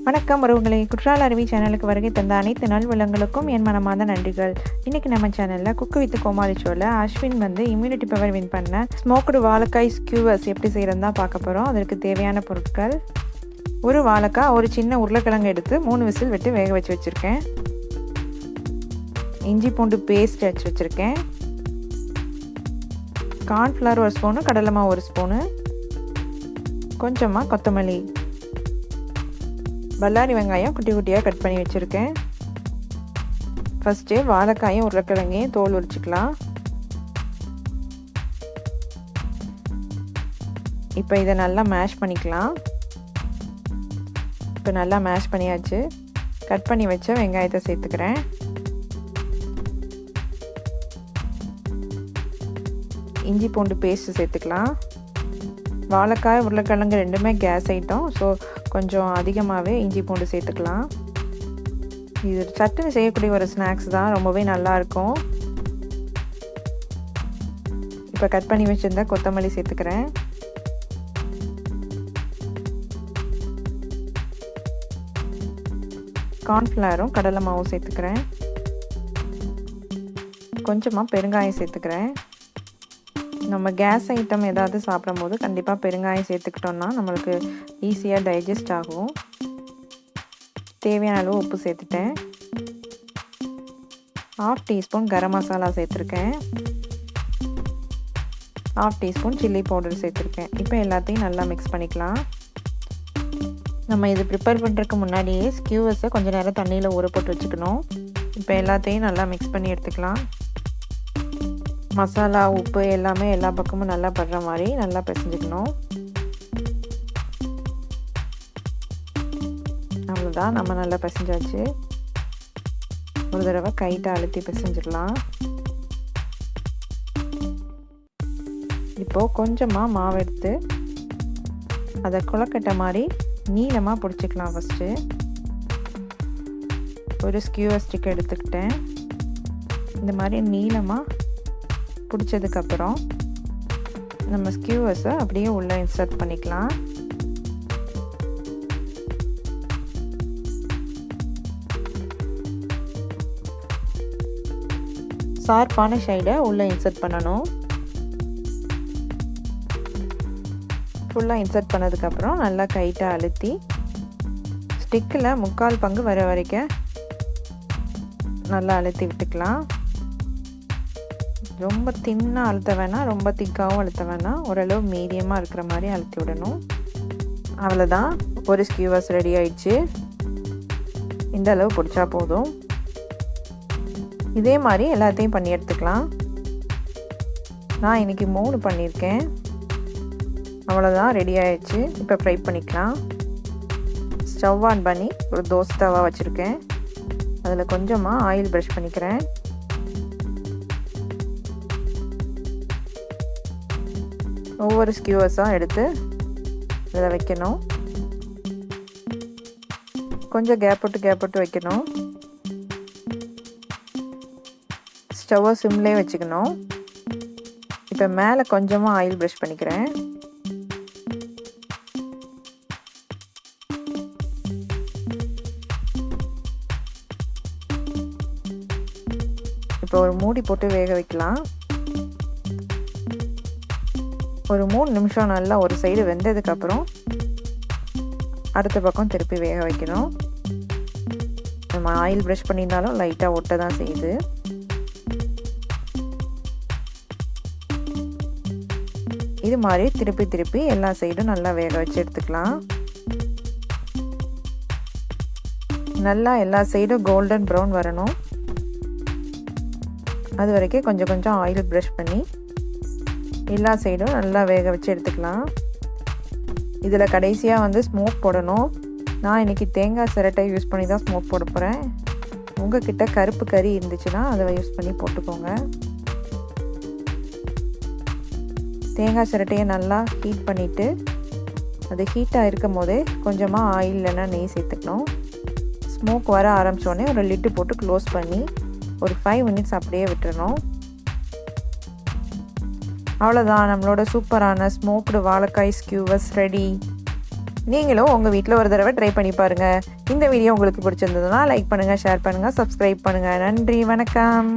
வணக்கம் உறவுகளே, குற்றால அருவி சேனலுக்கு வருகை தந்த அனைத்து நல்வளங்களுக்கும் என் மனமார்ந்த நன்றிகள். இன்றைக்கி நம்ம சேனலில் குக்கு வித் கோமாளி ஷோவில் அஸ்வின் இம்யூனிட்டி பவர் வின் பண்ண ஸ்மோக்டு வாழைக்காய் ஸ்கியூவர்ஸ் எப்படி செய்கிறதுன்னு தான் பார்க்க போகிறோம். அதற்கு தேவையான பொருட்கள்: ஒரு வாழைக்காய், ஒரு சின்ன உருளைக்கிழங்கு எடுத்து 3 விசில் விட்டு வேக வச்சு வச்சுருக்கேன். இஞ்சி பூண்டு பேஸ்ட் வச்சு வச்சுருக்கேன். கார்ன்ஃப்ளவர் 1 ஸ்பூனு, கடலை மாவு 1 ஸ்பூனு, கொஞ்சமாக கொத்தமல்லி, பல்லாரி வெங்காயம் குட்டி குட்டியாக கட் பண்ணி வச்சுருக்கேன். ஃபஸ்ட்டு வாழைக்காயும் உருளைக்கிழங்கையும் தோல் உரிச்சிக்கலாம். இப்போ இதை நல்லா மேஷ் பண்ணிக்கலாம். இப்போ நல்லா மேஷ் பண்ணியாச்சு. கட் பண்ணி வச்ச வெங்காயத்தை சேர்த்துக்கிறேன். இஞ்சி பூண்டு பேஸ்ட்டு சேர்த்துக்கலாம். வாழைக்காய் உருளைக்கிழங்கு ரெண்டுமே கேஸ் ஐட்டம், ஸோ கொஞ்சம் அதிகமாகவே இஞ்சி பூண்டு சேர்த்துக்கலாம். இது சட்டுன்னு செய்யக்கூடிய ஒரு ஸ்நாக்ஸ் தான், ரொம்பவே நல்லாயிருக்கும். இப்போ கட் பண்ணி வச்சுருந்தா கொத்தமல்லி சேர்த்துக்கிறேன். கார்ன்ஃப்ளவரும் கடலை மாவும் சேர்த்துக்கிறேன். கொஞ்சமாக பெருங்காயம் சேர்த்துக்கிறேன். நம்ம கேஸ் ஐட்டம் ஏதாவது சாப்பிடும்போது கண்டிப்பாக பெருங்காயம் சேர்த்துக்கிட்டோம்னா நம்மளுக்கு ஈஸியாக டைஜஸ்ட் ஆகும். தேவையான அளவு உப்பு சேர்த்துட்டேன். 1/2 டீஸ்பூன் கரம் மசாலா சேர்த்துருக்கேன். 1/2 டீஸ்பூன் சில்லி பவுடர் சேர்த்துருக்கேன். இப்போ எல்லாத்தையும் நல்லா மிக்ஸ் பண்ணிக்கலாம். நம்ம இது ப்ரிப்பேர் பண்ணுறதுக்கு முன்னாடியே ஸ்கியூவர்ஸை கொஞ்சம் நேரம் தண்ணியில் ஊற போட்டு வச்சுக்கணும். இப்போ எல்லாத்தையும் நல்லா மிக்ஸ் பண்ணி எடுத்துக்கலாம். மசாலா உப்பு எல்லாமே எல்லா பக்கமும் நல்லா படுற மாதிரி நல்லா பிசைஞ்சுக்கணும். அவ்வளோதான், நம்ம நல்லா பிசைஞ்சாச்சு. ஒரு தடவை கைட்ட அழுத்தி பிசைஞ்சிடலாம். இப்போது கொஞ்சமாக மாவு எடுத்து அதை குழக்கட்டை மாதிரி நீளமாக பிடிச்சிக்கலாம். ஃபஸ்ட்டு ஒரு ஸ்கியூவர் ஸ்டிக் எடுத்துக்கிட்டேன். இந்த மாதிரி நீளமாக பிடிச்சதுக்கப்புறம் நம்ம ஸ்கியூவர்ஸை அப்படியே உள்ளே இன்சர்ட் பண்ணிக்கலாம். ஷார்ப்பான சைடை உள்ளே இன்சர்ட் பண்ணணும். ஃபுல்லாக இன்சர்ட் பண்ணதுக்கப்புறம் நல்லா கைட்டை அழுத்தி ஸ்டிக்கில் 3/4 பங்கு வர வரைக்கும் நல்லா அழுத்தி விட்டுக்கலாம். ரொம்ப தின்னாக அழுத்த வேணாம், ரொம்ப திக்காகவும் அழுத்த வேணாம், ஓரளவு மீடியமாக இருக்கிற மாதிரி அழுத்தி விடணும். அவ்வளோதான், ஒரு ஸ்கியூவர்ஸ் ரெடி ஆயிடுச்சு. இந்த அளவு பிடிச்சா போதும். இதே மாதிரி எல்லாத்தையும் பண்ணி எடுத்துக்கலாம். நான் இன்றைக்கி 3 பண்ணியிருக்கேன். அவ்வளோதான், ரெடி ஆயிடுச்சு. இப்போ ஃப்ரை பண்ணிக்கலாம். ஸ்டவ் ஆன் பண்ணி ஒரு தோசை தவா வச்சுருக்கேன். அதில் கொஞ்சமாக ஆயில் ப்ரஷ் பண்ணிக்கிறேன். ஒவ்வொரு ஸ்கியூவர்ஸாக எடுத்து இதில் வைக்கணும். கொஞ்சம் கேப் விட்டு வைக்கணும். ஸ்டவ்வை சிம்லேயே வச்சுக்கணும். இப்போ மேலே கொஞ்சமாக ஆயில் ப்ரஷ் பண்ணிக்கிறேன். இப்போ ஒரு மூடி போட்டு வேக வைக்கலாம். ஒரு 3 நிமிஷம் நல்லா ஒரு சைடு வெந்ததுக்கப்புறம் அடுத்த பக்கம் திருப்பி வேக வைக்கணும். நம்ம ஆயில் ப்ரஷ் பண்ணியிருந்தாலும் லைட்டாக ஒட்ட தான் செய்யுது. இது மாதிரி திருப்பி எல்லா சைடும் நல்லா வேக வச்சு எடுத்துக்கலாம். நல்லா எல்லா சைடும் கோல்டன் ப்ரௌன் வரணும். அது வரைக்கும் கொஞ்சம் ஆயில் ப்ரஷ் பண்ணி எல்லா சைடும் நல்லா வேக வச்சு எடுத்துக்கலாம். இதில் கடைசியாக ஸ்மோக் போடணும். நான் இன்றைக்கி தேங்காய் சிரட்டை யூஸ் பண்ணி தான் ஸ்மோக் போட போகிறேன். உங்கள்கிட்ட கருப்பு கறி இருந்துச்சுன்னா அதை யூஸ் பண்ணி போட்டுக்கோங்க. தேங்காய் சிரட்டையை நல்லா ஹீட் பண்ணிவிட்டு அது ஹீட்டாக இருக்கும் போதே கொஞ்சமாக ஆயில் இல்லைன்னா நெய் சேர்த்துக்கணும். ஸ்மோக் வர ஆரம்பித்தோடனே ஒரு லிட்டு போட்டு க்ளோஸ் பண்ணி ஒரு 5 மினிட்ஸ் அப்படியே விட்டுறணும். அவ்வளோதான், நம்மளோட சூப்பரான ஸ்மோக்டு வாழைக்காய் ஸ்கியூவர்ஸ் ரெடி. நீங்களும் உங்கள் வீட்டில் ஒரு தடவை ட்ரை பண்ணி பாருங்கள். இந்த வீடியோ உங்களுக்கு பிடிச்சிருந்ததுன்னா லைக் பண்ணுங்கள், ஷேர் பண்ணுங்கள், சப்ஸ்கிரைப் பண்ணுங்கள். நன்றி, வணக்கம்.